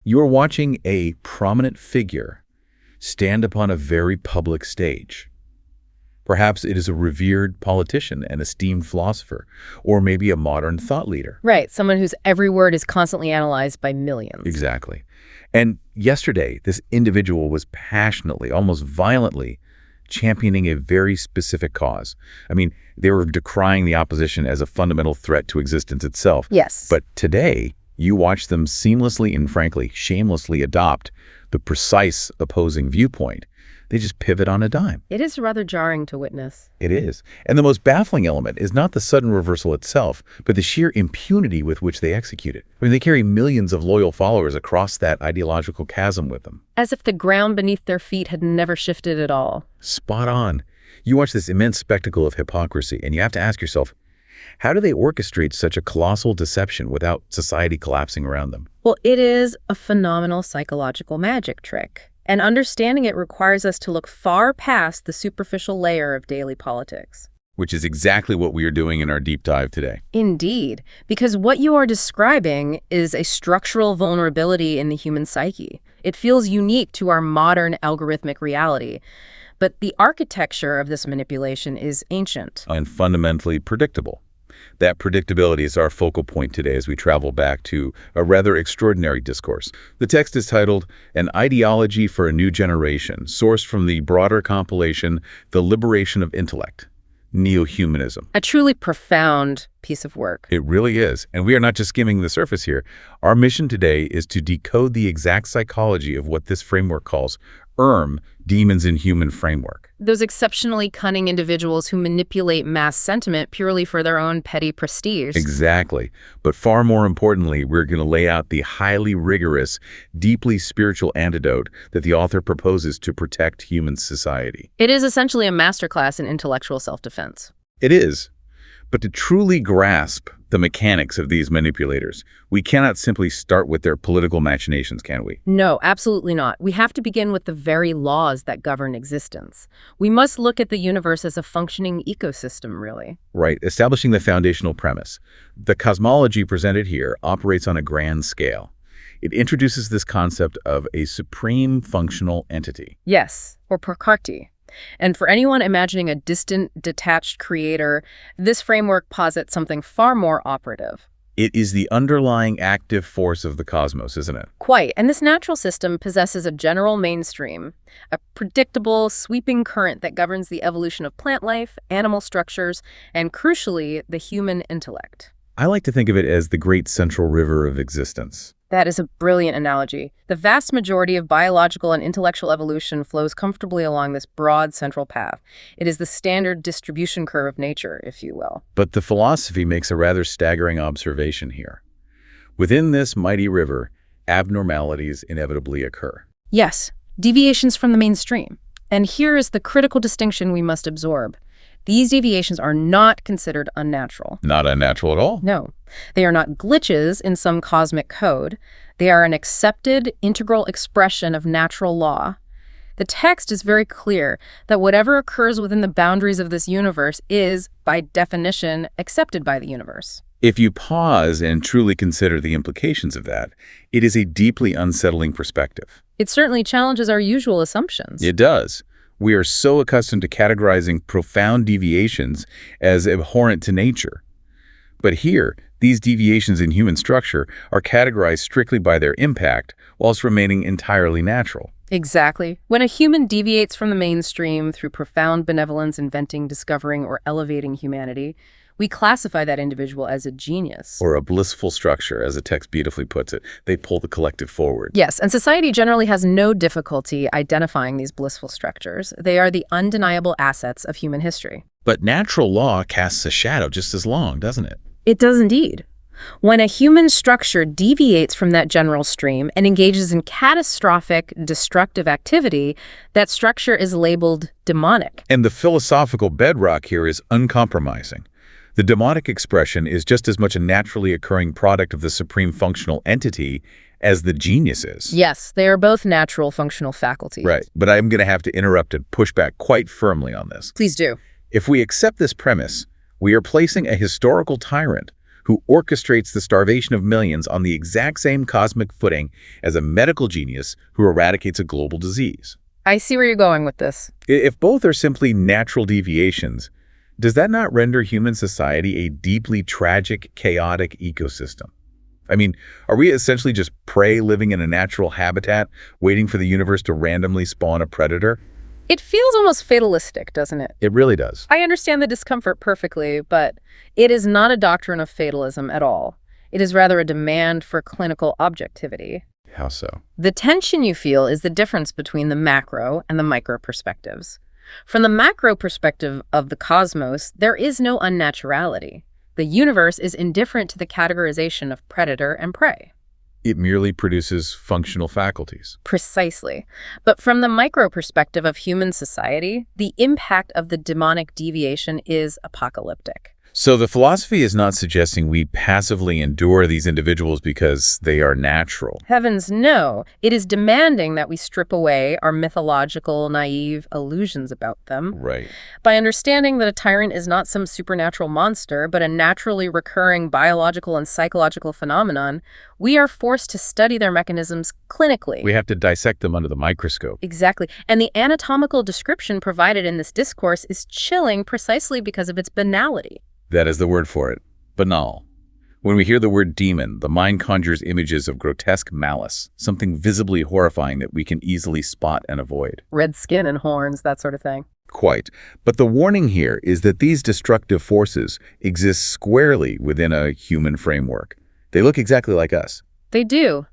You are watching a prominent figure stand upon a very public stage. Perhaps it is a revered politician, an esteemed philosopher, or maybe a modern thought leader. Right, someone whose every word is constantly analyzed by millions. Exactly. And yesterday, this individual was passionately, almost violently, championing a very specific cause. I mean, they were decrying the opposition as a fundamental threat to existence itself. Yes. But today, you watch them seamlessly and frankly, shamelessly adopt the precise opposing viewpoint. They just pivot on a dime. It is rather jarring to witness. It is. And the most baffling element is not the sudden reversal itself, but the sheer impunity with which they execute it. I mean, they carry millions of loyal followers across that ideological chasm with them. As if the ground beneath their feet had never shifted at all. Spot on. You watch this immense spectacle of hypocrisy, and you have to ask yourself, how do they orchestrate such a colossal deception without society collapsing around them? Well, it is a phenomenal psychological magic trick. And understanding it requires us to look far past the superficial layer of daily politics. Which is exactly what we are doing in our deep dive today. Indeed, because what you are describing is a structural vulnerability in the human psyche. It feels unique to our modern algorithmic reality. But the architecture of this manipulation is ancient. And fundamentally predictable. That predictability is our focal point today as we travel back to a rather extraordinary discourse. The text is titled, An Ideology for a New Generation, sourced from the broader compilation, The Liberation of Intellect, Neohumanism. A truly profound piece of work. It really is. And we are not just skimming the surface here. Our mission today is to decode the exact psychology of what this framework calls demons in human framework. Those exceptionally cunning individuals who manipulate mass sentiment purely for their own petty prestige. Exactly. But far more importantly, we're going to lay out the highly rigorous, deeply spiritual antidote that the author proposes to protect human society. It is essentially a masterclass in intellectual self-defense. It is. But to truly grasp the mechanics of these manipulators, we cannot simply start with their political machinations, can we? No, absolutely not. We have to begin with the very laws that govern existence. We must look at the universe as a functioning ecosystem, really. Right, establishing the foundational premise. The cosmology presented here operates on a grand scale. It introduces this concept of a supreme functional entity. Yes, or prakrti. And for anyone imagining a distant, detached creator, this framework posits something far more operative. It is the underlying active force of the cosmos, isn't it? Quite. And this natural system possesses a general mainstream, a predictable, sweeping current that governs the evolution of plant life, animal structures, and crucially, the human intellect. I like to think of it as the great central river of existence. That is a brilliant analogy. The vast majority of biological and intellectual evolution flows comfortably along this broad central path. It is the standard distribution curve of nature, if you will. But the philosophy makes a rather staggering observation here. Within this mighty river, abnormalities inevitably occur. Yes, deviations from the mainstream. And here is the critical distinction we must absorb. These deviations are not considered unnatural. Not unnatural at all? No. They are not glitches in some cosmic code. They are an accepted, integral expression of natural law. The text is very clear that whatever occurs within the boundaries of this universe is, by definition, accepted by the universe. If you pause and truly consider the implications of that, it is a deeply unsettling perspective. It certainly challenges our usual assumptions. It does. We are so accustomed to categorizing profound deviations as abhorrent to nature. But here, these deviations in human structure are categorized strictly by their impact, whilst remaining entirely natural. Exactly. When a human deviates from the mainstream through profound benevolence, inventing, discovering, or elevating humanity, we classify that individual as a genius. Or a blissful structure, as the text beautifully puts it. They pull the collective forward. Yes, and society generally has no difficulty identifying these blissful structures. They are the undeniable assets of human history. But natural law casts a shadow just as long, doesn't it? It does indeed. When a human structure deviates from that general stream and engages in catastrophic, destructive activity, that structure is labeled demonic. And the philosophical bedrock here is uncompromising. The demonic expression is just as much a naturally occurring product of the supreme functional entity as the genius is. Yes, they are both natural functional faculties. Right, but I'm going to have to interrupt and push back quite firmly on this. Please do. If we accept this premise, we are placing a historical tyrant who orchestrates the starvation of millions on the exact same cosmic footing as a medical genius who eradicates a global disease. I see where you're going with this. If both are simply natural deviations, does that not render human society a deeply tragic, chaotic ecosystem? I mean, are we essentially just prey living in a natural habitat, waiting for the universe to randomly spawn a predator? It feels almost fatalistic, doesn't it? It really does. I understand the discomfort perfectly, but it is not a doctrine of fatalism at all. It is rather a demand for clinical objectivity. How so? The tension you feel is the difference between the macro and the micro perspectives. From the macro perspective of the cosmos, there is no unnaturality. The universe is indifferent to the categorization of predator and prey. It merely produces functional faculties. Precisely. But from the micro perspective of human society, the impact of the demonic deviation is apocalyptic. So the philosophy is not suggesting we passively endure these individuals because they are natural. Heavens, no. It is demanding that we strip away our mythological, naive illusions about them. Right. By understanding that a tyrant is not some supernatural monster, but a naturally recurring biological and psychological phenomenon, we are forced to study their mechanisms clinically. We have to dissect them under the microscope. Exactly. And the anatomical description provided in this discourse is chilling precisely because of its banality. That is the word for it. Banal. When we hear the word demon, the mind conjures images of grotesque malice, something visibly horrifying that we can easily spot and avoid. Red skin and horns, that sort of thing. Quite. But the warning here is that these destructive forces exist squarely within a human framework. They look exactly like us. They do.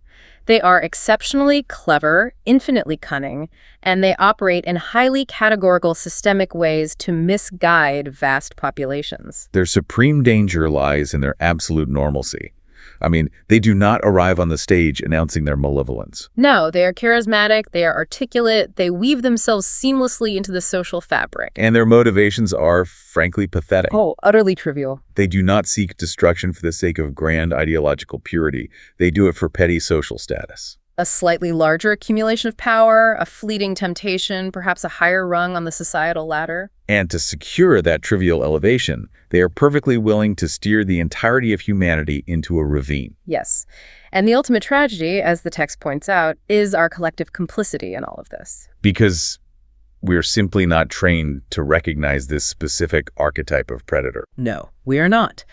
They are exceptionally clever, infinitely cunning, and they operate in highly categorical systemic ways to misguide vast populations. Their supreme danger lies in their absolute normalcy. I mean, they do not arrive on the stage announcing their malevolence. No, they are charismatic, they are articulate, they weave themselves seamlessly into the social fabric. And their motivations are, frankly, pathetic. Oh, utterly trivial. They do not seek destruction for the sake of grand ideological purity. They do it for petty social status. A slightly larger accumulation of power, a fleeting temptation, perhaps a higher rung on the societal ladder. And to secure that trivial elevation, they are perfectly willing to steer the entirety of humanity into a ravine. Yes. And the ultimate tragedy, as the text points out, is our collective complicity in all of this. Because we're simply not trained to recognize this specific archetype of predator. No, we are not.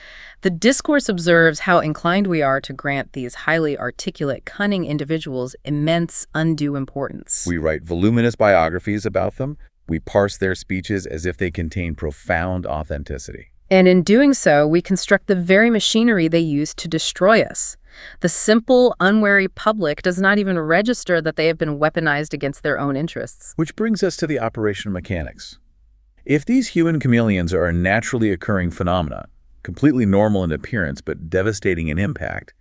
The discourse observes how inclined we are to grant these highly articulate, cunning individuals immense, undue importance. We write voluminous biographies about them. We parse their speeches as if they contain profound authenticity. And in doing so, we construct the very machinery they use to destroy us. The simple, unwary public does not even register that they have been weaponized against their own interests. Which brings us to the operational mechanics. If these human chameleons are a naturally occurring phenomena, completely normal in appearance but devastating in impact,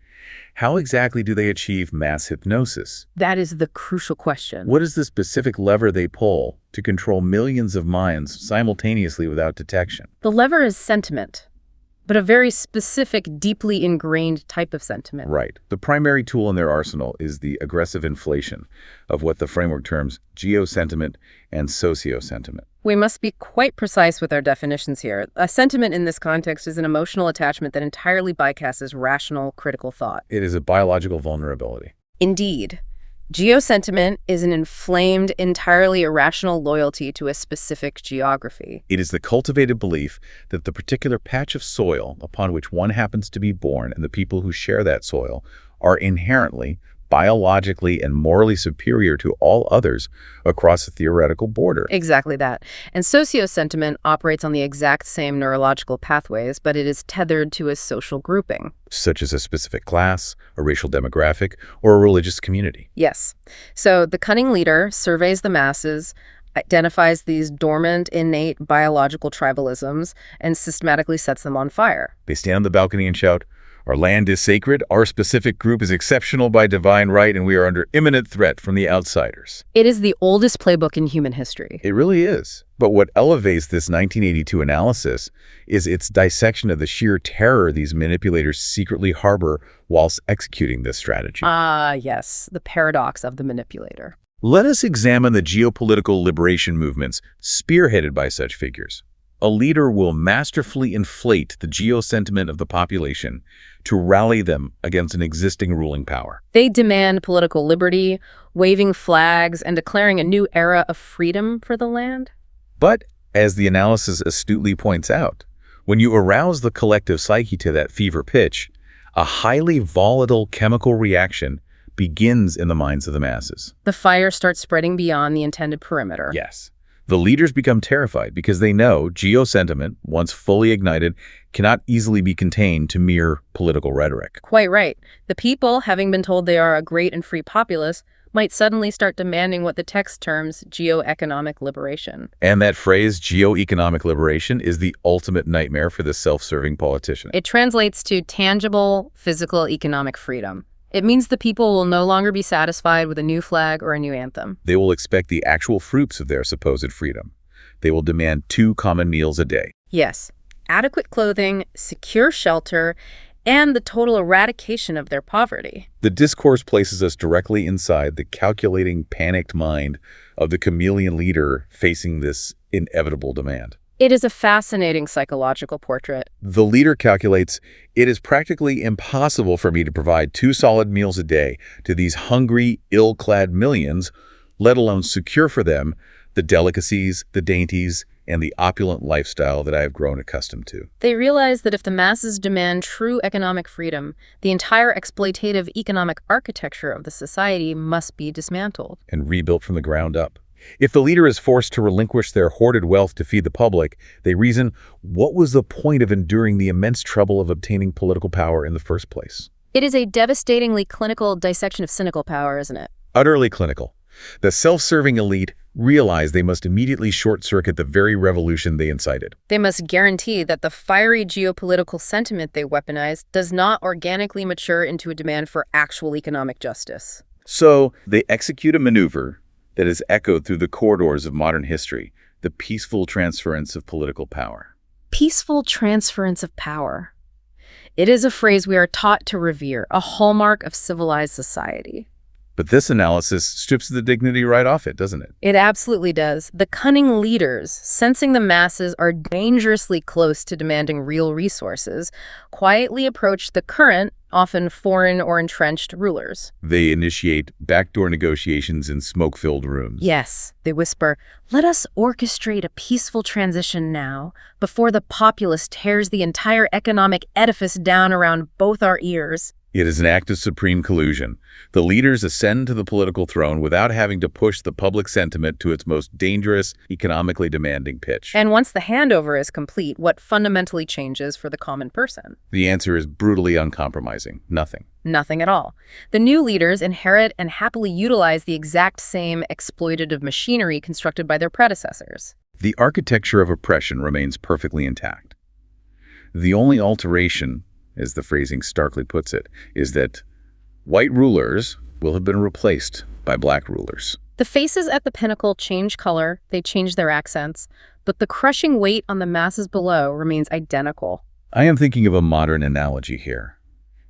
how exactly do they achieve mass hypnosis? That is the crucial question. What is the specific lever they pull to control millions of minds simultaneously without detection? The lever is sentiment, but a very specific, deeply ingrained type of sentiment. Right. The primary tool in their arsenal is the aggressive inflation of what the framework terms geosentiment and socio-sentiment. We must be quite precise with our definitions here. A sentiment in this context is an emotional attachment that entirely bypasses rational, critical thought. It is a biological vulnerability. Indeed. Geosentiment is an inflamed, entirely irrational loyalty to a specific geography. It is the cultivated belief that the particular patch of soil upon which one happens to be born and the people who share that soil are inherently, biologically, and morally superior to all others across a theoretical border. Exactly that. And socio-sentiment operates on the exact same neurological pathways, but it is tethered to a social grouping. Such as a specific class, a racial demographic, or a religious community. Yes. So the cunning leader surveys the masses, identifies these dormant, innate biological tribalisms, and systematically sets them on fire. They stand on the balcony and shout, "Our land is sacred, our specific group is exceptional by divine right, and we are under imminent threat from the outsiders." It is the oldest playbook in human history. It really is. But what elevates this 1982 analysis is its dissection of the sheer terror these manipulators secretly harbor whilst executing this strategy. Yes, the paradox of the manipulator. Let us examine the geopolitical liberation movements spearheaded by such figures. A leader will masterfully inflate the geo-sentiment of the population to rally them against an existing ruling power. They demand political liberty, waving flags, and declaring a new era of freedom for the land. But, as the analysis astutely points out, when you arouse the collective psyche to that fever pitch, a highly volatile chemical reaction begins in the minds of the masses. The fire starts spreading beyond the intended perimeter. Yes. The leaders become terrified because they know geo-sentiment, once fully ignited, cannot easily be contained to mere political rhetoric. Quite right. The people, having been told they are a great and free populace, might suddenly start demanding what the text terms geo-economic liberation. And that phrase, geo-economic liberation, is the ultimate nightmare for the self-serving politician. It translates to tangible, physical economic freedom. It means the people will no longer be satisfied with a new flag or a new anthem. They will expect the actual fruits of their supposed freedom. They will demand 2 common meals a day. Yes, adequate clothing, secure shelter, and the total eradication of their poverty. The discourse places us directly inside the calculating, panicked mind of the chameleon leader facing this inevitable demand. It is a fascinating psychological portrait. The leader calculates, it is practically impossible for me to provide 2 solid meals a day to these hungry, ill-clad millions, let alone secure for them the delicacies, the dainties, and the opulent lifestyle that I have grown accustomed to. They realize that if the masses demand true economic freedom, the entire exploitative economic architecture of the society must be dismantled. And rebuilt from the ground up. If the leader is forced to relinquish their hoarded wealth to feed the public, they reason, what was the point of enduring the immense trouble of obtaining political power in the first place? It is a devastatingly clinical dissection of cynical power, isn't it? Utterly clinical. The self-serving elite realize they must immediately short-circuit the very revolution they incited. They must guarantee that the fiery geopolitical sentiment they weaponize does not organically mature into a demand for actual economic justice. So they execute a maneuver that is echoed through the corridors of modern history, the peaceful transference of political power. Peaceful transference of power. It is a phrase we are taught to revere, a hallmark of civilized society. But this analysis strips the dignity right off it, doesn't it? It absolutely does. The cunning leaders, sensing the masses are dangerously close to demanding real resources, quietly approach the current, often foreign or entrenched rulers. They initiate backdoor negotiations in smoke-filled rooms. Yes, they whisper, "Let us orchestrate a peaceful transition now, before the populace tears the entire economic edifice down around both our ears." It is an act of supreme collusion. The leaders ascend to the political throne without having to push the public sentiment to its most dangerous, economically demanding pitch. And once the handover is complete, what fundamentally changes for the common person? The answer is brutally uncompromising. Nothing. Nothing at all. The new leaders inherit and happily utilize the exact same exploitative machinery constructed by their predecessors. The architecture of oppression remains perfectly intact. The only alteration, as the phrasing starkly puts it, is that white rulers will have been replaced by black rulers. The faces at the pinnacle change color, they change their accents, but the crushing weight on the masses below remains identical. I am thinking of a modern analogy here.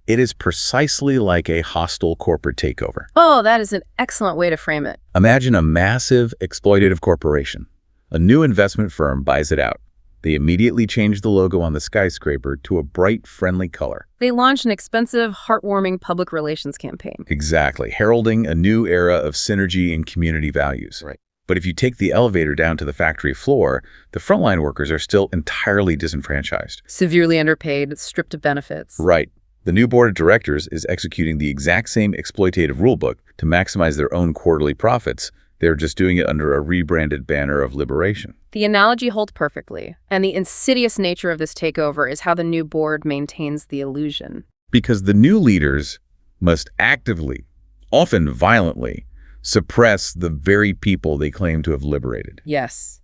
It is precisely like a hostile corporate takeover. Oh, that is an excellent way to frame it. Imagine a massive exploitative corporation. A new investment firm buys it out. They immediately change the logo on the skyscraper to a bright, friendly color. They launch an expensive, heartwarming public relations campaign. Exactly, heralding a new era of synergy and community values. Right. But if you take the elevator down to the factory floor, the frontline workers are still entirely disenfranchised. Severely underpaid, stripped of benefits. Right. The new board of directors is executing the exact same exploitative rulebook to maximize their own quarterly profits. They're just doing it under a rebranded banner of liberation. The analogy holds perfectly, and the insidious nature of this takeover is how the new board maintains the illusion. Because the new leaders must actively, often violently, suppress the very people they claim to have liberated. Yes.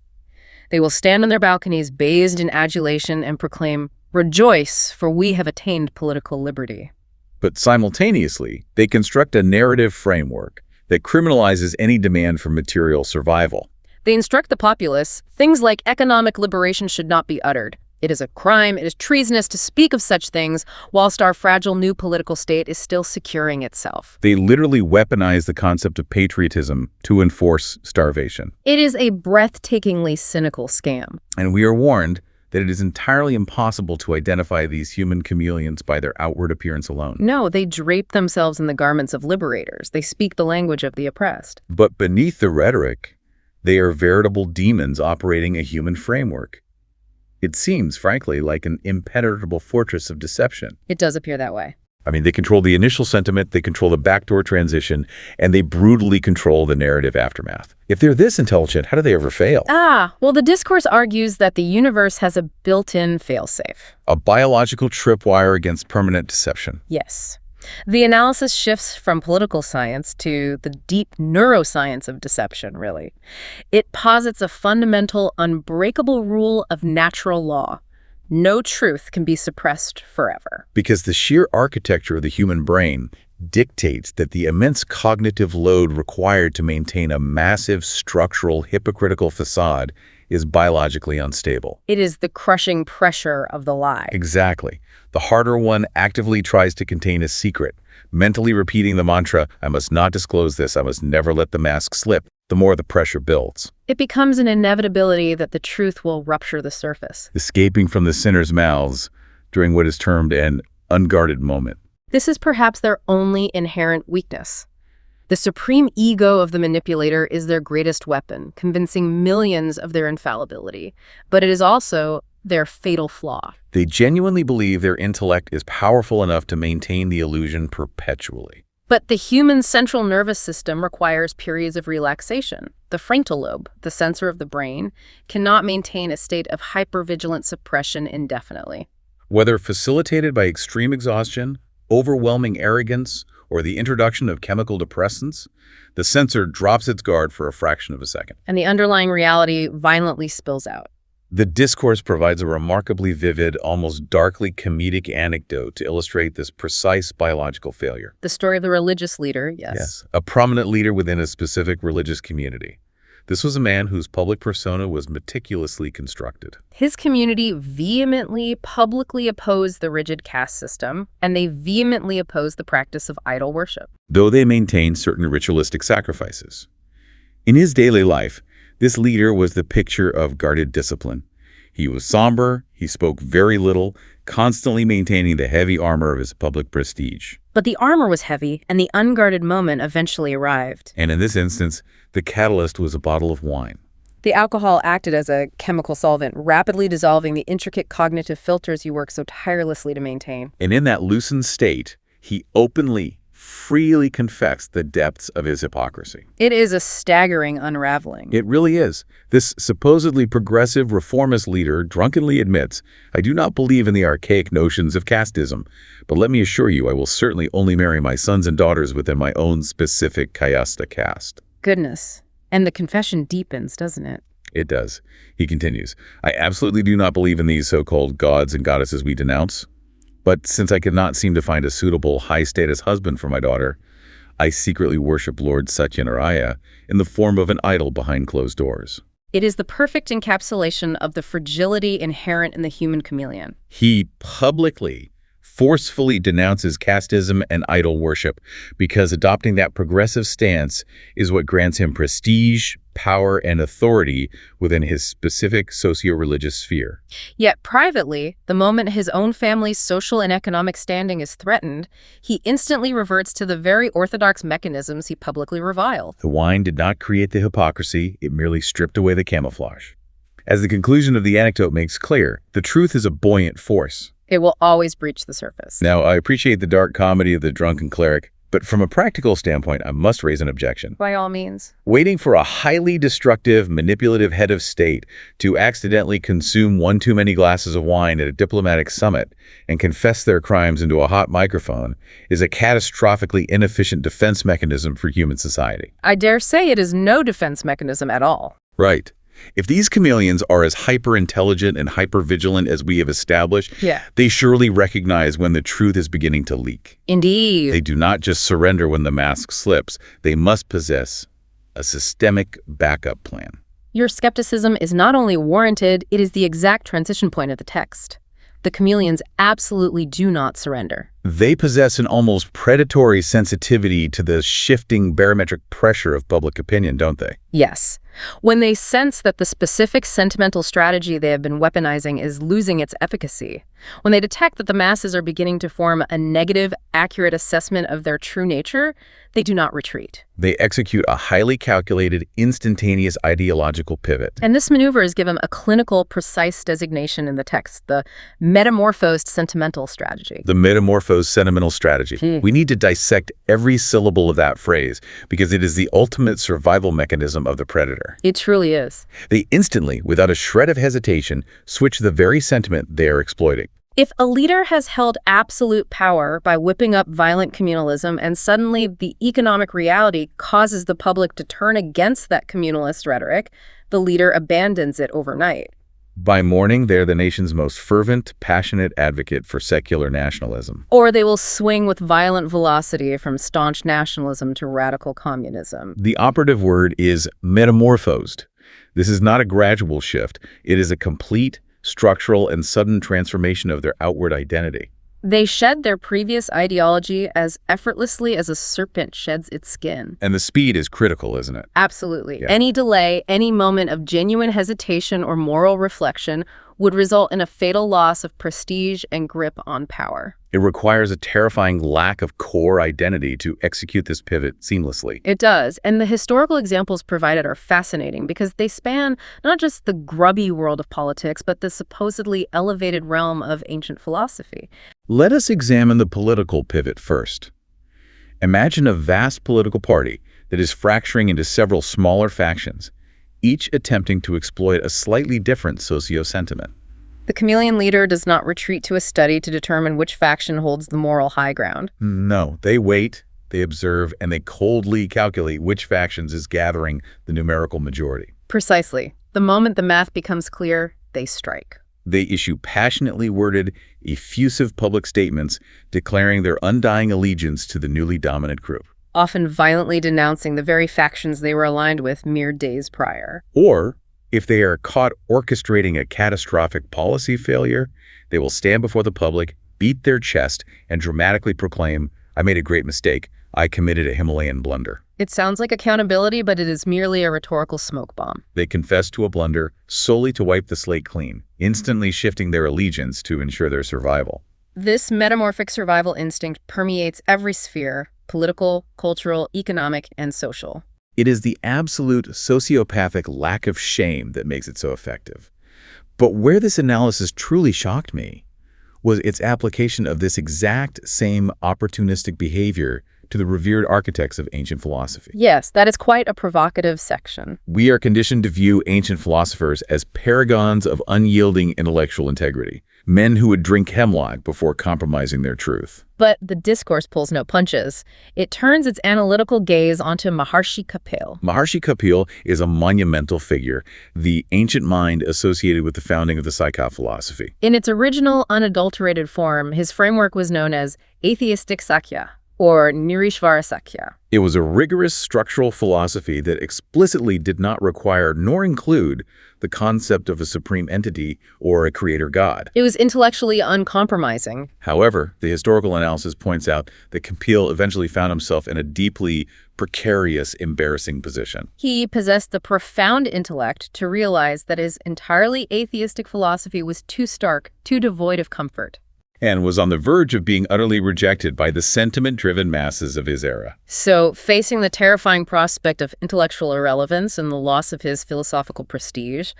They will stand on their balconies bathed in adulation and proclaim, "Rejoice, for we have attained political liberty." But simultaneously, they construct a narrative framework that criminalizes any demand for material survival. They instruct the populace, things like economic liberation should not be uttered. It is a crime, it is treasonous to speak of such things whilst our fragile new political state is still securing itself. They literally weaponize the concept of patriotism to enforce starvation. It is a breathtakingly cynical scam. And we are warned that it is entirely impossible to identify these human chameleons by their outward appearance alone. No, they drape themselves in the garments of liberators. They speak the language of the oppressed. But beneath the rhetoric, they are veritable demons operating a human framework. It seems, frankly, like an impenetrable fortress of deception. It does appear that way. I mean, they control the initial sentiment, they control the backdoor transition, and they brutally control the narrative aftermath. If they're this intelligent, how do they ever fail? Well, the discourse argues that the universe has a built-in failsafe. A biological tripwire against permanent deception. Yes. The analysis shifts from political science to the deep neuroscience of deception, really. It posits a fundamental, unbreakable rule of natural law. No truth can be suppressed forever. Because the sheer architecture of the human brain dictates that the immense cognitive load required to maintain a massive structural hypocritical facade is biologically unstable. It is the crushing pressure of the lie. Exactly. The harder one actively tries to contain a secret, mentally repeating the mantra, I must not disclose this, I must never let the mask slip, the more the pressure builds. It becomes an inevitability that the truth will rupture the surface. Escaping from the sinner's mouths during what is termed an unguarded moment. This is perhaps their only inherent weakness. The supreme ego of the manipulator is their greatest weapon, convincing millions of their infallibility. But it is also their fatal flaw. They genuinely believe their intellect is powerful enough to maintain the illusion perpetually. But the human central nervous system requires periods of relaxation. The frontal lobe, the sensor of the brain, cannot maintain a state of hypervigilant suppression indefinitely. Whether facilitated by extreme exhaustion, overwhelming arrogance, or the introduction of chemical depressants, the sensor drops its guard for a fraction of a second. And the underlying reality violently spills out. The discourse provides a remarkably vivid, almost darkly comedic anecdote to illustrate this precise biological failure. The story of the religious leader, yes. A prominent leader within a specific religious community. This was a man whose public persona was meticulously constructed. His community vehemently, publicly opposed the rigid caste system, and they vehemently opposed the practice of idol worship. Though they maintained certain ritualistic sacrifices. In his daily life, this leader was the picture of guarded discipline. He was somber, he spoke very little, constantly maintaining the heavy armor of his public prestige. But the armor was heavy, and the unguarded moment eventually arrived. And in this instance, the catalyst was a bottle of wine. The alcohol acted as a chemical solvent, rapidly dissolving the intricate cognitive filters you work so tirelessly to maintain. And in that loosened state, he openly, freely confessed the depths of his hypocrisy. It is a staggering unraveling. It really is. This supposedly progressive reformist leader drunkenly admits, I do not believe in the archaic notions of casteism, but let me assure you I will certainly only marry my sons and daughters within my own specific Kayasta caste. Goodness. And the confession deepens, doesn't it? It does. He continues, I absolutely do not believe in these so-called gods and goddesses we denounce. But since I could not seem to find a suitable, high-status husband for my daughter, I secretly worship Lord Satyanaraya in the form of an idol behind closed doors. It is the perfect encapsulation of the fragility inherent in the human chameleon. He publicly, forcefully denounces casteism and idol worship because adopting that progressive stance is what grants him prestige, power, and authority within his specific socio-religious sphere. Yet privately, the moment his own family's social and economic standing is threatened, he instantly reverts to the very orthodox mechanisms he publicly reviled. The wine did not create the hypocrisy, it merely stripped away the camouflage. As the conclusion of the anecdote makes clear, the truth is a buoyant force. It will always breach the surface. Now, I appreciate the dark comedy of the drunken cleric, but from a practical standpoint, I must raise an objection. By all means. Waiting for a highly destructive, manipulative head of state to accidentally consume one too many glasses of wine at a diplomatic summit and confess their crimes into a hot microphone is a catastrophically inefficient defense mechanism for human society. I dare say it is no defense mechanism at all. Right. If these chameleons are as hyper-intelligent and hyper-vigilant as we have established, they surely recognize when the truth is beginning to leak. Indeed. They do not just surrender when the mask slips. They must possess a systemic backup plan. Your skepticism is not only warranted, it is the exact transition point of the text. The chameleons absolutely do not surrender. They possess an almost predatory sensitivity to the shifting barometric pressure of public opinion, don't they? Yes. When they sense that the specific sentimental strategy they have been weaponizing is losing its efficacy, when they detect that the masses are beginning to form a negative, accurate assessment of their true nature, they do not retreat. They execute a highly calculated, instantaneous ideological pivot. And this maneuver is given a clinical, precise designation in the text, the metamorphosed sentimental strategy. The metamorphosed sentimental strategy. We need to dissect every syllable of that phrase because it is the ultimate survival mechanism of the predator. It truly is. They instantly, without a shred of hesitation, switch the very sentiment they are exploiting. If a leader has held absolute power by whipping up violent communalism and suddenly the economic reality causes the public to turn against that communalist rhetoric, the leader abandons it overnight. By morning, they're the nation's most fervent, passionate advocate for secular nationalism. Or they will swing with violent velocity from staunch nationalism to radical communism. The operative word is metamorphosed. This is not a gradual shift. It is a complete, structural, and sudden transformation of their outward identity. They shed their previous ideology as effortlessly as a serpent sheds its skin. And the speed is critical, isn't it? Absolutely. Yeah. Any delay, any moment of genuine hesitation or moral reflection would result in a fatal loss of prestige and grip on power. It requires a terrifying lack of core identity to execute this pivot seamlessly. It does, and the historical examples provided are fascinating because they span not just the grubby world of politics, but the supposedly elevated realm of ancient philosophy. Let us examine the political pivot first. Imagine a vast political party that is fracturing into several smaller factions, each attempting to exploit a slightly different socio-sentiment. The chameleon leader does not retreat to a study to determine which faction holds the moral high ground. No, they wait, they observe, and they coldly calculate which factions is gathering the numerical majority. Precisely. The moment the math becomes clear, they strike. They issue passionately worded, effusive public statements declaring their undying allegiance to the newly dominant group. Often violently denouncing the very factions they were aligned with mere days prior. Or, if they are caught orchestrating a catastrophic policy failure, they will stand before the public, beat their chest, and dramatically proclaim, "I made a great mistake. I committed a Himalayan blunder." It sounds like accountability, but it is merely a rhetorical smoke bomb. They confess to a blunder solely to wipe the slate clean, instantly shifting their allegiance to ensure their survival. This metamorphic survival instinct permeates every sphere: political, cultural, economic, and social. It is the absolute sociopathic lack of shame that makes it so effective. But where this analysis truly shocked me was its application of this exact same opportunistic behavior to the revered architects of ancient philosophy. Yes, that is quite a provocative section. We are conditioned to view ancient philosophers as paragons of unyielding intellectual integrity, men who would drink hemlock before compromising their truth. But the discourse pulls no punches. It turns its analytical gaze onto Maharshi Kapil. Maharshi Kapil is a monumental figure, the ancient mind associated with the founding of the psychophilosophy. In its original, unadulterated form, his framework was known as atheistic Sakya, or Nirishvara Sakya. It was a rigorous structural philosophy that explicitly did not require nor include the concept of a supreme entity or a creator god. It was intellectually uncompromising. However, the historical analysis points out that Kapil eventually found himself in a deeply precarious, embarrassing position. He possessed the profound intellect to realize that his entirely atheistic philosophy was too stark, too devoid of comfort. And was on the verge of being utterly rejected by the sentiment-driven masses of his era. So, facing the terrifying prospect of intellectual irrelevance and the loss of his philosophical prestige,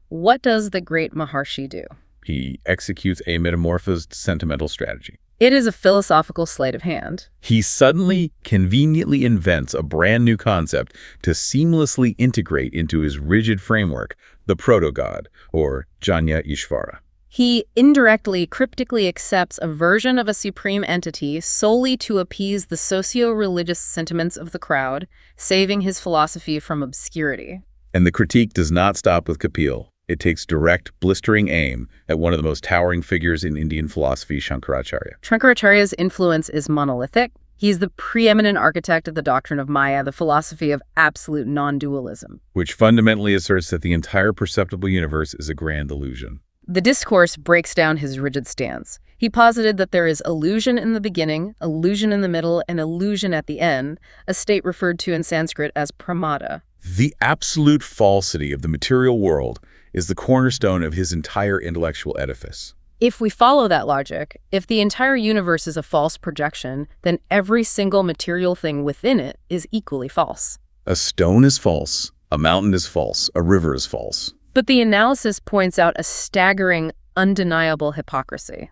what does the great Maharshi do? He executes a metamorphosed sentimental strategy. It is a philosophical sleight of hand. He suddenly, conveniently invents a brand new concept to seamlessly integrate into his rigid framework, the proto-god, or Janya Ishvara. He indirectly, cryptically accepts a version of a supreme entity solely to appease the socio-religious sentiments of the crowd, saving his philosophy from obscurity. And the critique does not stop with Kapil. It takes direct, blistering aim at one of the most towering figures in Indian philosophy, Shankaracharya. Shankaracharya's influence is monolithic. He's the preeminent architect of the doctrine of Maya, the philosophy of absolute non-dualism. Which fundamentally asserts that the entire perceptible universe is a grand illusion. The discourse breaks down his rigid stance. He posited that there is illusion in the beginning, illusion in the middle, and illusion at the end, a state referred to in Sanskrit as pramada. The absolute falsity of the material world is the cornerstone of his entire intellectual edifice. If we follow that logic, if the entire universe is a false projection, then every single material thing within it is equally false. A stone is false, a mountain is false, a river is false. But the analysis points out a staggering, undeniable hypocrisy.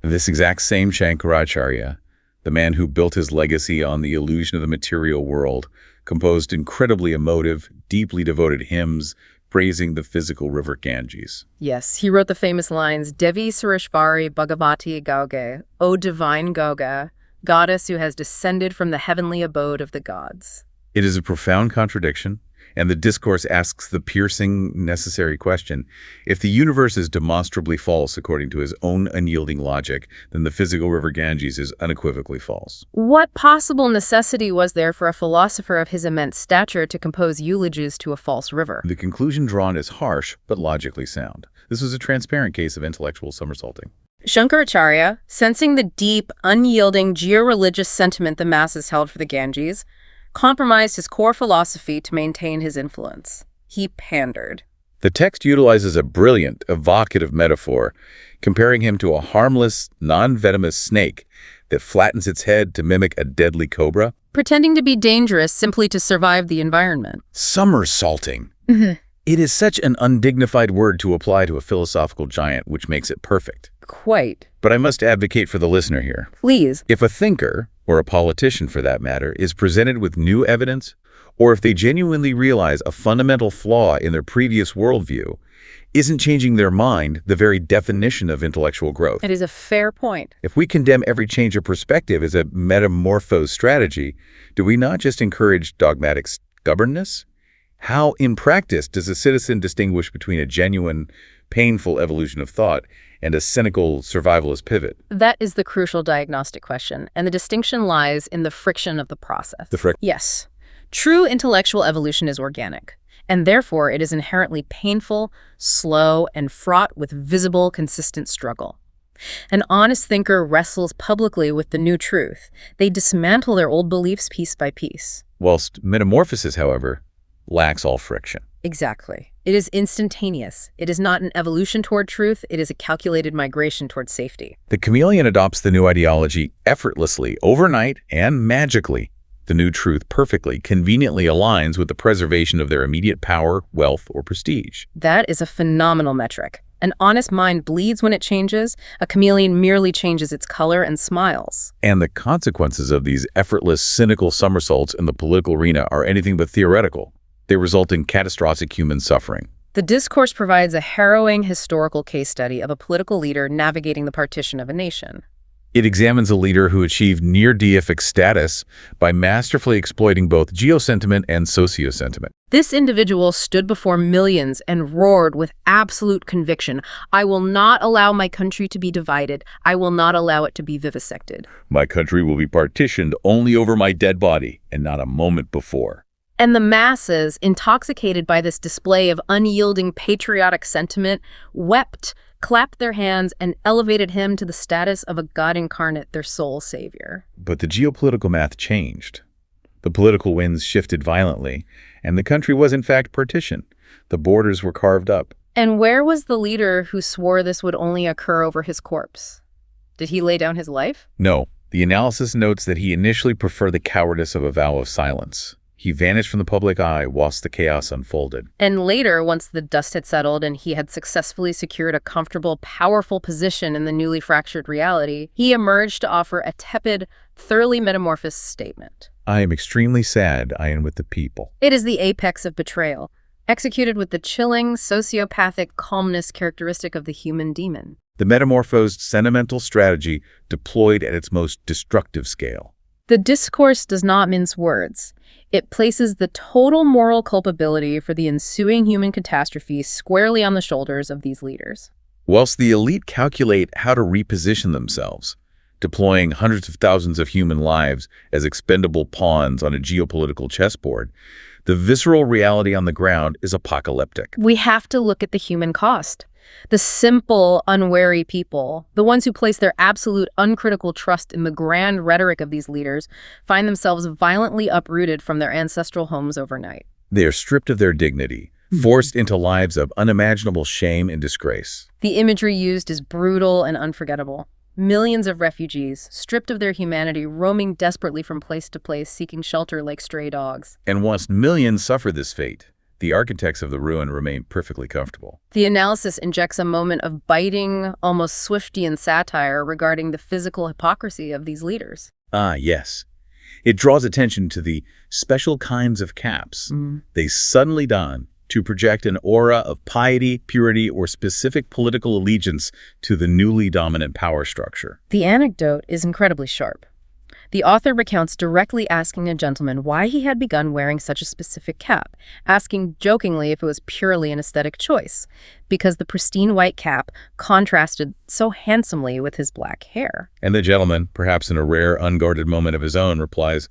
This exact same Shankaracharya, the man who built his legacy on the illusion of the material world, composed incredibly emotive, deeply devoted hymns praising the physical river Ganges. Yes, he wrote the famous lines, Devi Sureshvari Bhagavati Gauge, O divine Gauga, goddess who has descended from the heavenly abode of the gods. It is a profound contradiction, and the discourse asks the piercing, necessary question: if the universe is demonstrably false according to his own unyielding logic, then the physical river Ganges is unequivocally false. What possible necessity was there for a philosopher of his immense stature to compose eulogies to a false river? The conclusion drawn is harsh, but logically sound. This was a transparent case of intellectual somersaulting. Shankaracharya, sensing the deep, unyielding geo-religious sentiment the masses held for the Ganges, compromised his core philosophy to maintain his influence. He pandered. The text utilizes a brilliant, evocative metaphor, comparing him to a harmless, non-venomous snake that flattens its head to mimic a deadly cobra. Pretending to be dangerous simply to survive the environment. Somersaulting. It is such an undignified word to apply to a philosophical giant, which makes it perfect. Quite. But I must advocate for the listener here. Please. If a thinker, or a politician for that matter, is presented with new evidence, or if they genuinely realize a fundamental flaw in their previous worldview, isn't changing their mind the very definition of intellectual growth? It is a fair point. If we condemn every change of perspective as a metamorphosed strategy, do we not just encourage dogmatic stubbornness? How, in practice, does a citizen distinguish between a genuine, painful evolution of thought and a cynical survivalist pivot? That is the crucial diagnostic question, and the distinction lies in the friction of the process. Yes. True intellectual evolution is organic, and therefore it is inherently painful, slow, and fraught with visible, consistent struggle. An honest thinker wrestles publicly with the new truth. They dismantle their old beliefs piece by piece. Whilst metamorphosis, however, lacks all friction. Exactly. It is instantaneous. It is not an evolution toward truth. It is a calculated migration toward safety. The chameleon adopts the new ideology effortlessly, overnight, and magically. The new truth perfectly, conveniently aligns with the preservation of their immediate power, wealth, or prestige. That is a phenomenal metric. An honest mind bleeds when it changes. A chameleon merely changes its color and smiles. And the consequences of these effortless, cynical somersaults in the political arena are anything but theoretical. They result in catastrophic human suffering. The discourse provides a harrowing historical case study of a political leader navigating the partition of a nation. It examines a leader who achieved near-deific status by masterfully exploiting both geosentiment and socio-sentiment. This individual stood before millions and roared with absolute conviction, "I will not allow my country to be divided. I will not allow it to be vivisected. My country will be partitioned only over my dead body, and not a moment before." And the masses, intoxicated by this display of unyielding patriotic sentiment, wept, clapped their hands, and elevated him to the status of a god incarnate, their sole savior. But the geopolitical math changed. The political winds shifted violently, and the country was in fact partitioned. The borders were carved up. And where was the leader who swore this would only occur over his corpse? Did he lay down his life? No. The analysis notes that he initially preferred the cowardice of a vow of silence. He vanished from the public eye whilst the chaos unfolded. And later, once the dust had settled and he had successfully secured a comfortable, powerful position in the newly fractured reality, he emerged to offer a tepid, thoroughly metamorphosed statement. I am extremely sad I am with the people. It is the apex of betrayal, executed with the chilling, sociopathic calmness characteristic of the human demon. The metamorphosed sentimental strategy deployed at its most destructive scale. The discourse does not mince words. It places the total moral culpability for the ensuing human catastrophe squarely on the shoulders of these leaders. Whilst the elite calculate how to reposition themselves, deploying hundreds of thousands of human lives as expendable pawns on a geopolitical chessboard, the visceral reality on the ground is apocalyptic. We have to look at the human cost. The simple, unwary people, the ones who place their absolute uncritical trust in the grand rhetoric of these leaders, find themselves violently uprooted from their ancestral homes overnight. They are stripped of their dignity, forced into lives of unimaginable shame and disgrace. The imagery used is brutal and unforgettable. Millions of refugees, stripped of their humanity, roaming desperately from place to place, seeking shelter like stray dogs. And whilst millions suffer this fate, the architects of the ruin remain perfectly comfortable. The analysis injects a moment of biting, almost Swiftian satire regarding the physical hypocrisy of these leaders. Ah, yes. It draws attention to the special kinds of caps they suddenly don to project an aura of piety, purity, or specific political allegiance to the newly dominant power structure. The anecdote is incredibly sharp. The author recounts directly asking a gentleman why he had begun wearing such a specific cap, asking jokingly if it was purely an aesthetic choice, because the pristine white cap contrasted so handsomely with his black hair. And the gentleman, perhaps in a rare, unguarded moment of his own, replies,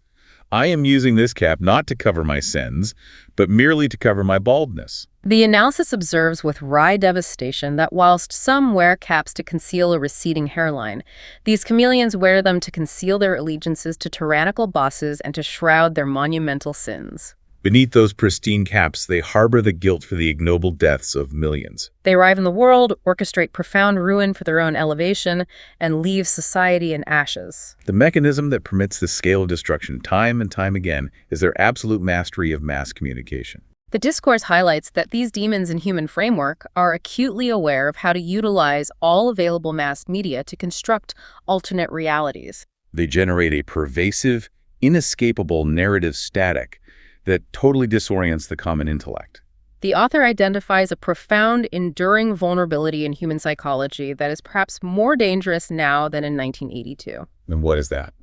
"I am using this cap not to cover my sins, but merely to cover my baldness." The analysis observes with wry devastation that whilst some wear caps to conceal a receding hairline, these chameleons wear them to conceal their allegiances to tyrannical bosses and to shroud their monumental sins. Beneath those pristine caps, they harbor the guilt for the ignoble deaths of millions. They arrive in the world, orchestrate profound ruin for their own elevation, and leave society in ashes. The mechanism that permits this scale of destruction time and time again is their absolute mastery of mass communication. The discourse highlights that these demons in human framework are acutely aware of how to utilize all available mass media to construct alternate realities. They generate a pervasive, inescapable narrative static that totally disorients the common intellect. The author identifies a profound, enduring vulnerability in human psychology that is perhaps more dangerous now than in 1982. And what is that?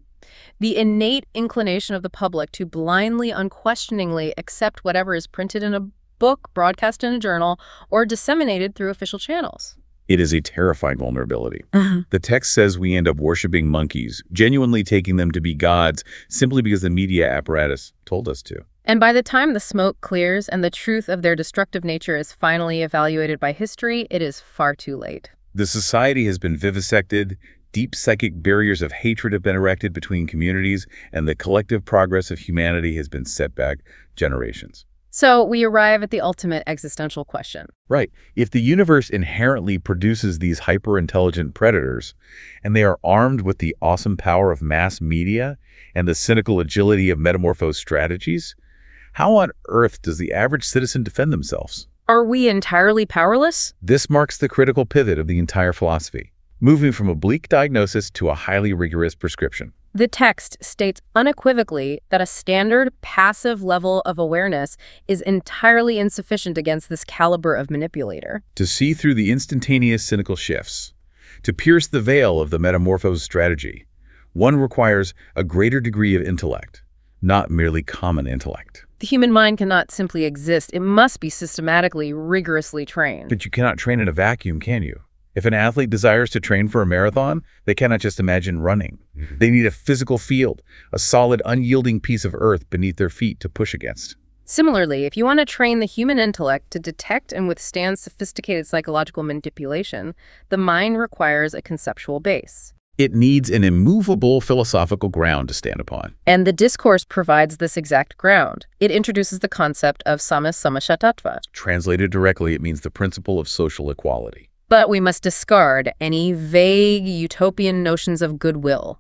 The innate inclination of the public to blindly, unquestioningly accept whatever is printed in a book, broadcast in a journal, or disseminated through official channels. It is a terrifying vulnerability. The text says we end up worshiping monkeys, genuinely taking them to be gods simply because the media apparatus told us to. And by the time the smoke clears and the truth of their destructive nature is finally evaluated by history, it is far too late. The society has been vivisected, deep psychic barriers of hatred have been erected between communities, and the collective progress of humanity has been set back generations. So we arrive at the ultimate existential question. Right. If the universe inherently produces these hyper-intelligent predators, and they are armed with the awesome power of mass media and the cynical agility of metamorphosed strategies, how on earth does the average citizen defend themselves? Are we entirely powerless? This marks the critical pivot of the entire philosophy, moving from a bleak diagnosis to a highly rigorous prescription. The text states unequivocally that a standard passive level of awareness is entirely insufficient against this caliber of manipulator. To see through the instantaneous cynical shifts, to pierce the veil of the metamorphosed strategy, one requires a greater degree of intellect, not merely common intellect. The human mind cannot simply exist. It must be systematically, rigorously trained. But you cannot train in a vacuum, can you? If an athlete desires to train for a marathon, they cannot just imagine running. They need a physical field, a solid, unyielding piece of earth beneath their feet to push against. Similarly, if you want to train the human intellect to detect and withstand sophisticated psychological manipulation, the mind requires a conceptual base. It needs an immovable philosophical ground to stand upon. And the discourse provides this exact ground. It introduces the concept of sama-samája Tattva. Translated directly, it means the principle of social equality. But we must discard any vague, utopian notions of goodwill.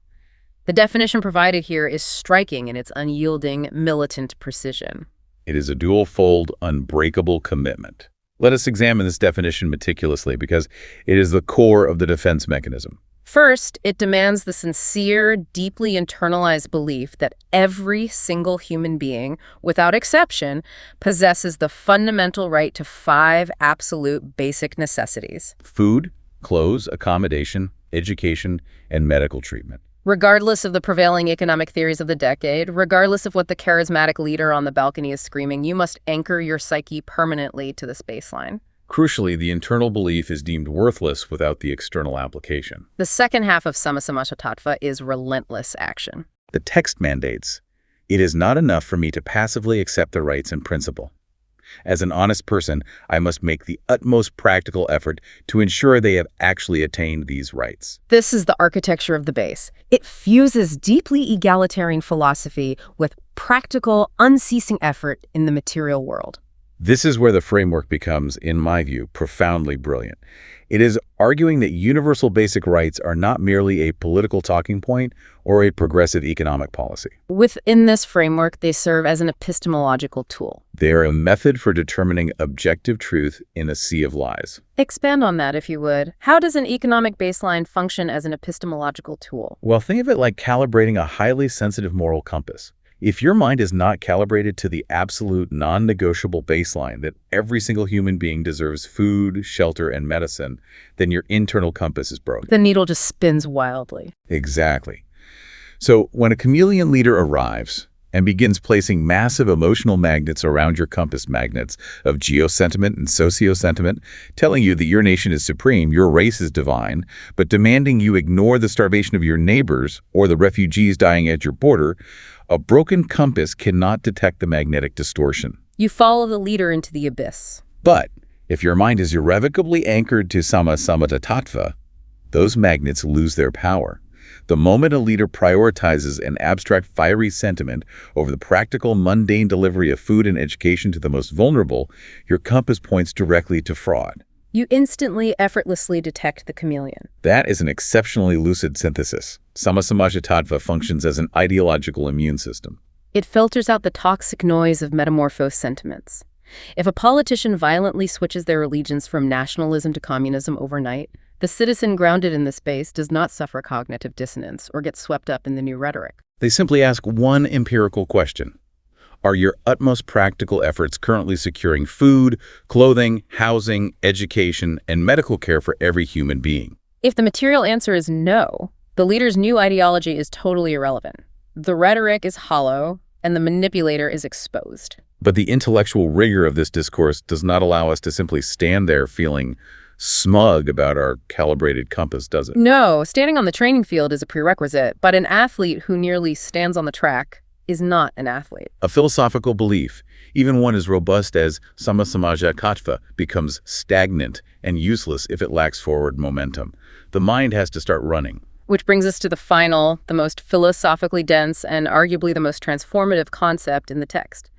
The definition provided here is striking in its unyielding, militant precision. It is a dual-fold, unbreakable commitment. Let us examine this definition meticulously because it is the core of the defense mechanism. First, it demands the sincere, deeply internalized belief that every single human being, without exception, possesses the fundamental right to 5 absolute basic necessities. Food, clothes, accommodation, education, and medical treatment. Regardless of the prevailing economic theories of the decade, regardless of what the charismatic leader on the balcony is screaming, you must anchor your psyche permanently to this baseline. Crucially, the internal belief is deemed worthless without the external application. The second half of sama-samája tattva is relentless action. The text mandates, "It is not enough for me to passively accept the rights in principle. As an honest person, I must make the utmost practical effort to ensure they have actually attained these rights." This is the architecture of the base. It fuses deeply egalitarian philosophy with practical, unceasing effort in the material world. This is where the framework becomes, in my view, profoundly brilliant. It is arguing that universal basic rights are not merely a political talking point or a progressive economic policy. Within this framework, they serve as an epistemological tool. They are a method for determining objective truth in a sea of lies. Expand on that, if you would. How does an economic baseline function as an epistemological tool? Well, think of it like calibrating a highly sensitive moral compass. If your mind is not calibrated to the absolute non-negotiable baseline that every single human being deserves food, shelter, and medicine, then your internal compass is broken. The needle just spins wildly. Exactly. So when a chameleon leader arrives and begins placing massive emotional magnets around your compass magnets of geosentiment and socio-sentiment, telling you that your nation is supreme, your race is divine, but demanding you ignore the starvation of your neighbors or the refugees dying at your border, a broken compass cannot detect the magnetic distortion. You follow the leader into the abyss. But if your mind is irrevocably anchored to sama-samája tattva, those magnets lose their power. The moment a leader prioritizes an abstract fiery sentiment over the practical mundane delivery of food and education to the most vulnerable, your compass points directly to fraud. You instantly, effortlessly detect the chameleon. That is an exceptionally lucid synthesis. Sama-samája tattva functions as an ideological immune system. It filters out the toxic noise of metamorphosed sentiments. If a politician violently switches their allegiance from nationalism to communism overnight, the citizen grounded in this space does not suffer cognitive dissonance or get swept up in the new rhetoric. They simply ask one empirical question. Are your utmost practical efforts currently securing food, clothing, housing, education, and medical care for every human being? If the material answer is no, the leader's new ideology is totally irrelevant. The rhetoric is hollow, and the manipulator is exposed. But the intellectual rigor of this discourse does not allow us to simply stand there feeling smug about our calibrated compass, does it? No, standing on the training field is a prerequisite, but an athlete who merely stands on the track is not an athlete. A philosophical belief, even one as robust as sama-samája tattva, becomes stagnant and useless if it lacks forward momentum. The mind has to start running. Which brings us to the final, the most philosophically dense, and arguably the most transformative concept in the text: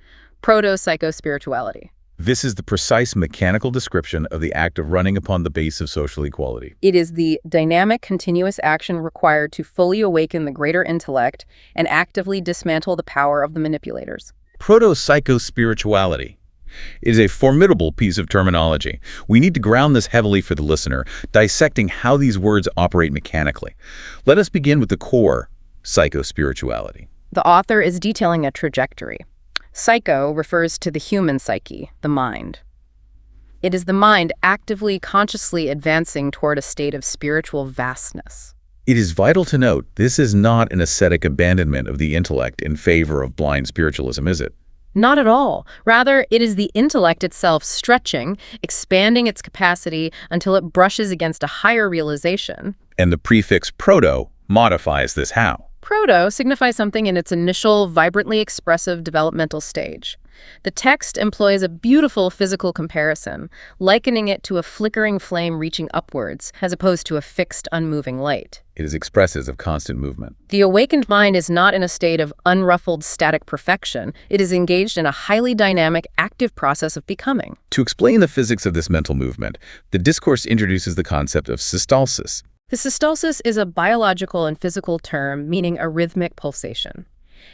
Proto-Psycho-Spirituality. This is the precise mechanical description of the act of running upon the base of social equality. It is the dynamic, continuous action required to fully awaken the greater intellect and actively dismantle the power of the manipulators. Proto-Psycho-Spirituality is a formidable piece of terminology. We need to ground this heavily for the listener, dissecting how these words operate mechanically. Let us begin with the core, psycho-spirituality. The author is detailing a trajectory. Psycho refers to the human psyche, the mind. It is the mind actively, consciously advancing toward a state of spiritual vastness. It is vital to note this is not an ascetic abandonment of the intellect in favor of blind spiritualism, is it? Not at all. Rather, it is the intellect itself stretching, expanding its capacity until it brushes against a higher realization. And the prefix proto modifies this how. Proto signifies something in its initial, vibrantly expressive developmental stage. The text employs a beautiful physical comparison, likening it to a flickering flame reaching upwards, as opposed to a fixed, unmoving light. It is expressive of constant movement. The awakened mind is not in a state of unruffled, static perfection. It is engaged in a highly dynamic, active process of becoming. To explain the physics of this mental movement, the discourse introduces the concept of systalsis. The systalsis is a biological and physical term meaning a rhythmic pulsation.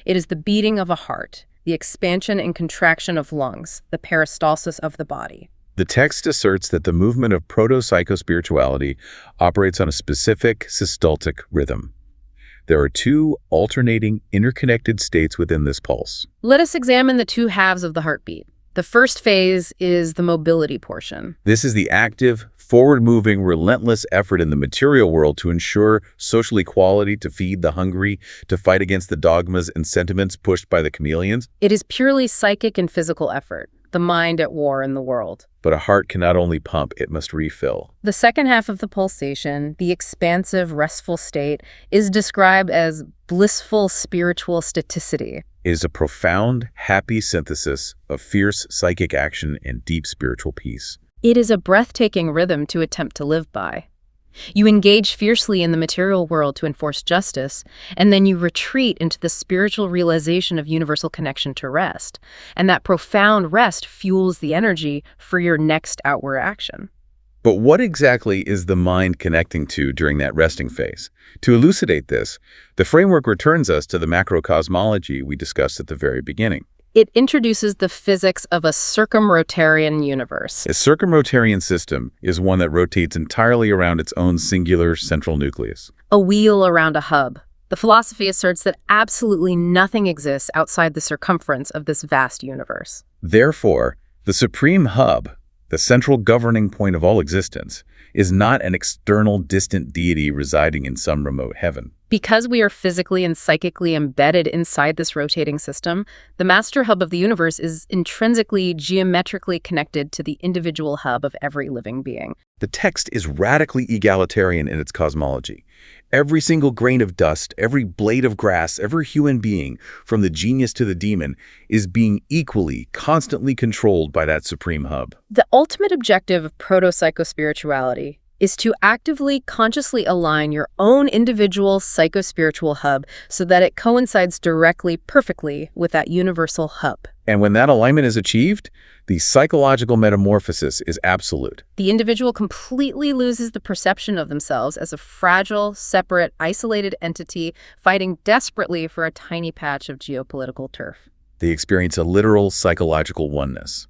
It is the beating of a heart, the expansion and contraction of lungs, the peristalsis of the body. The text asserts that the movement of proto-psycho-spirituality operates on a specific systolic rhythm. There are two alternating, interconnected states within this pulse. Let us examine the two halves of the heartbeat. The first phase is the mobility portion. This is the active, forward-moving, relentless effort in the material world to ensure social equality, to feed the hungry, to fight against the dogmas and sentiments pushed by the chameleons. It is purely psychic and physical effort. the mind at war in the world. But a heart cannot only pump, it must refill. The second half of the pulsation, the expansive, restful state, is described as blissful spiritual staticity. It is a profound, happy synthesis of fierce psychic action and deep spiritual peace. It is a breathtaking rhythm to attempt to live by. You engage fiercely in the material world to enforce justice, and then you retreat into the spiritual realization of universal connection to rest. And that profound rest fuels the energy for your next outward action. But what exactly is the mind connecting to during that resting phase? To elucidate this, the framework returns us to the macrocosmology we discussed at the very beginning. It introduces the physics of a circumrotarian universe. A circumrotarian system is one that rotates entirely around its own singular central nucleus. A wheel around a hub. The philosophy asserts that absolutely nothing exists outside the circumference of this vast universe. Therefore, the supreme hub, the central governing point of all existence, is not an external, distant deity residing in some remote heaven. Because we are physically and psychically embedded inside this rotating system, the master hub of the universe is intrinsically, geometrically connected to the individual hub of every living being. The text is radically egalitarian in its cosmology. Every single grain of dust, every blade of grass, every human being, from the genius to the demon, is being equally, constantly controlled by that supreme hub. The ultimate objective of Proto-Psycho-Spirituality is to actively, consciously align your own individual psycho-spiritual hub so that it coincides directly, perfectly with that universal hub. And when that alignment is achieved, the psychological metamorphosis is absolute. The individual completely loses the perception of themselves as a fragile, separate, isolated entity fighting desperately for a tiny patch of geopolitical turf. They experience a literal psychological oneness.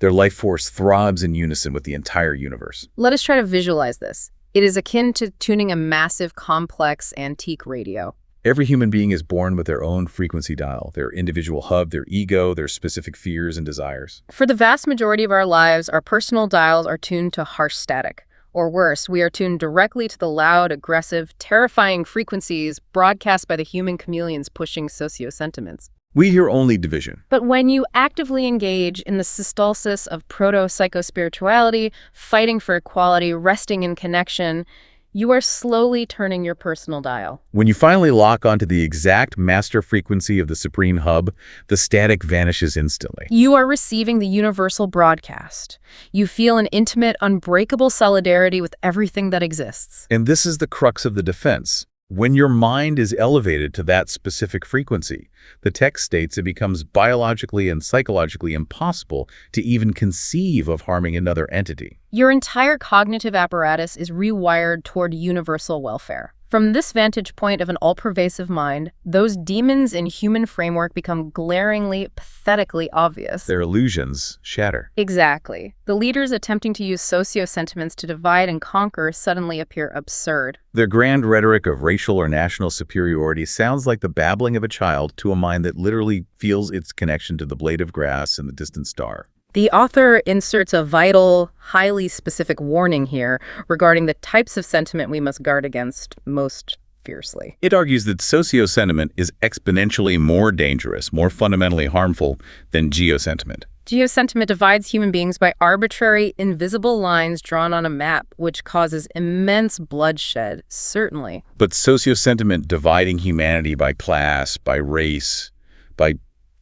Their life force throbs in unison with the entire universe. Let us try to visualize this. It is akin to tuning a massive, complex, antique radio. Every human being is born with their own frequency dial, their individual hub, their ego, their specific fears and desires. For the vast majority of our lives, our personal dials are tuned to harsh static. Or worse, we are tuned directly to the loud, aggressive, terrifying frequencies broadcast by the human chameleons pushing socio-sentiments. We hear only division. But when you actively engage in the systolsis of proto-psycho-spirituality, fighting for equality, resting in connection, you are slowly turning your personal dial. When you finally lock onto the exact master frequency of the supreme hub, the static vanishes instantly. You are receiving the universal broadcast. You feel an intimate, unbreakable solidarity with everything that exists. And this is the crux of the defense. When your mind is elevated to that specific frequency, the text states it becomes biologically and psychologically impossible to even conceive of harming another entity. Your entire cognitive apparatus is rewired toward universal welfare. From this vantage point of an all-pervasive mind, those demons in human framework become glaringly, pathetically obvious. Their illusions shatter. Exactly. The leaders attempting to use socio-sentiments to divide and conquer suddenly appear absurd. Their grand rhetoric of racial or national superiority sounds like the babbling of a child to a mind that literally feels its connection to the blade of grass and the distant star. The author inserts a vital, highly specific warning here regarding the types of sentiment we must guard against most fiercely. It argues that socio-sentiment is exponentially more dangerous, more fundamentally harmful than geosentiment. Geosentiment divides human beings by arbitrary, invisible lines drawn on a map, which causes immense bloodshed, certainly. But socio-sentiment dividing humanity by class, by race, by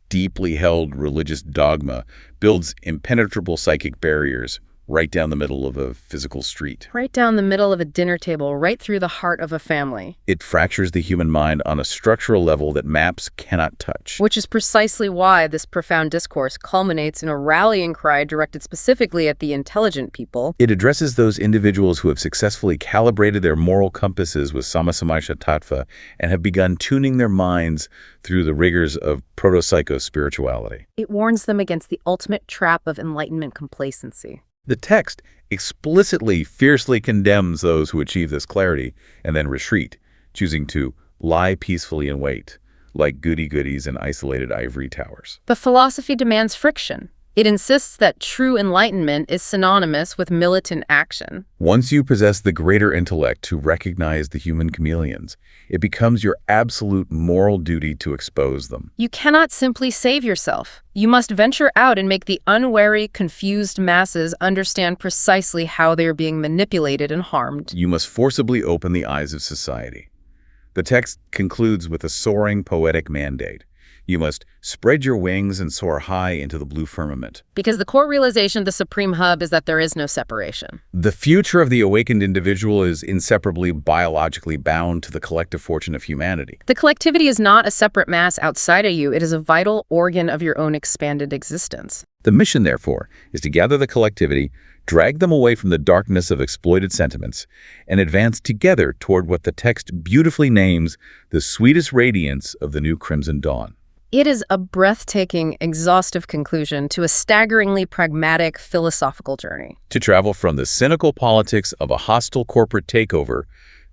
deeply held religious dogma builds impenetrable psychic barriers right down the middle of a physical street. Right down the middle of a dinner table, right through the heart of a family. It fractures the human mind on a structural level that maps cannot touch. Which is precisely why this profound discourse culminates in a rallying cry directed specifically at the intelligent people. It addresses those individuals who have successfully calibrated their moral compasses with sama-samája Tattva and have begun tuning their minds through the rigors of Proto-Psycho-Spirituality. It warns them against the ultimate trap of enlightenment complacency. The text explicitly, fiercely condemns those who achieve this clarity and then retreat, choosing to lie peacefully in wait, like goody-goodies in isolated ivory towers. But philosophy demands friction. It insists that true enlightenment is synonymous with militant action. Once you possess the greater intellect to recognize the human chameleons, it becomes your absolute moral duty to expose them. You cannot simply save yourself. You must venture out and make the unwary, confused masses understand precisely how they are being manipulated and harmed. You must forcibly open the eyes of society. The text concludes with a soaring poetic mandate. You must spread your wings and soar high into the blue firmament. Because the core realization of the Supreme Hub is that there is no separation. The future of the awakened individual is inseparably biologically bound to the collective fortune of humanity. The collectivity is not a separate mass outside of you. It is a vital organ of your own expanded existence. The mission, therefore, is to gather the collectivity, drag them away from the darkness of exploited sentiments, and advance together toward what the text beautifully names the sweetest radiance of the new crimson dawn. It is a breathtaking, exhaustive conclusion to a staggeringly pragmatic philosophical journey. To travel from the cynical politics of a hostile corporate takeover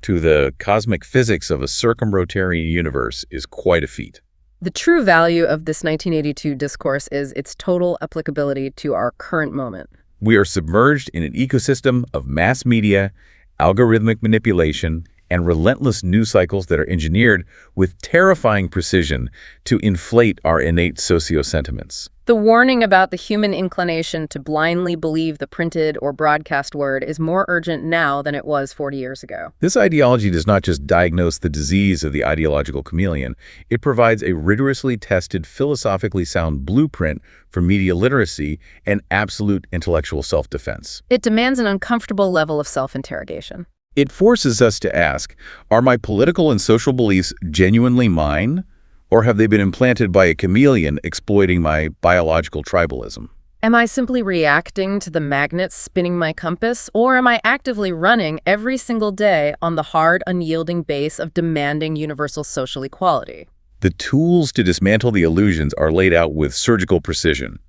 to the cosmic physics of a circumrotarian universe is quite a feat. The true value of this 1982 discourse is its total applicability to our current moment. We are submerged in an ecosystem of mass media, algorithmic manipulation, and relentless news cycles that are engineered with terrifying precision to inflate our innate socio-sentiments. The warning about the human inclination to blindly believe the printed or broadcast word is more urgent now than it was 40 years ago. This ideology does not just diagnose the disease of the ideological chameleon, it provides a rigorously tested, philosophically sound blueprint for media literacy and absolute intellectual self-defense. It demands an uncomfortable level of self-interrogation. It forces us to ask, are my political and social beliefs genuinely mine, or have they been implanted by a chameleon exploiting my biological tribalism? Am I simply reacting to the magnets spinning my compass, or am I actively running every single day on the hard, unyielding base of demanding universal social equality? The tools to dismantle the illusions are laid out with surgical precision.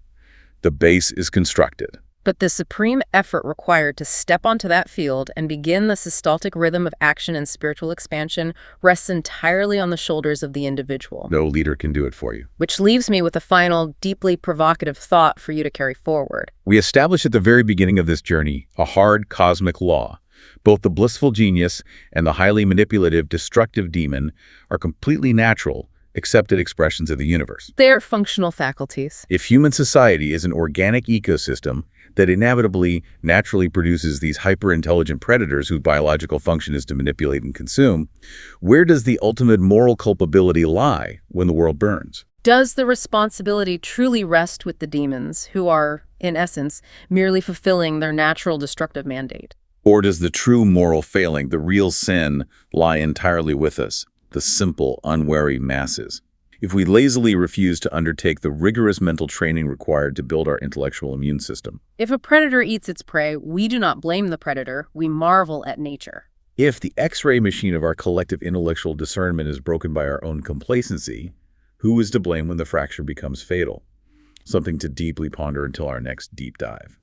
The base is constructed. But the supreme effort required to step onto that field and begin the systolic rhythm of action and spiritual expansion rests entirely on the shoulders of the individual. No leader can do it for you. Which leaves me with a final, deeply provocative thought for you to carry forward. We establish at the very beginning of this journey a hard cosmic law. Both the blissful genius and the highly manipulative, destructive demon are completely natural, accepted expressions of the universe. They're functional faculties. If human society is an organic ecosystem that inevitably, naturally produces these hyper-intelligent predators whose biological function is to manipulate and consume, where does the ultimate moral culpability lie when the world burns? Does the responsibility truly rest with the demons, who are, in essence, merely fulfilling their natural destructive mandate? Or does the true moral failing, the real sin, lie entirely with us, the simple, unwary masses? If we lazily refuse to undertake the rigorous mental training required to build our intellectual immune system. If a predator eats its prey, we do not blame the predator, we marvel at nature. If the X-ray machine of our collective intellectual discernment is broken by our own complacency, who is to blame when the fracture becomes fatal? Something to deeply ponder until our next deep dive.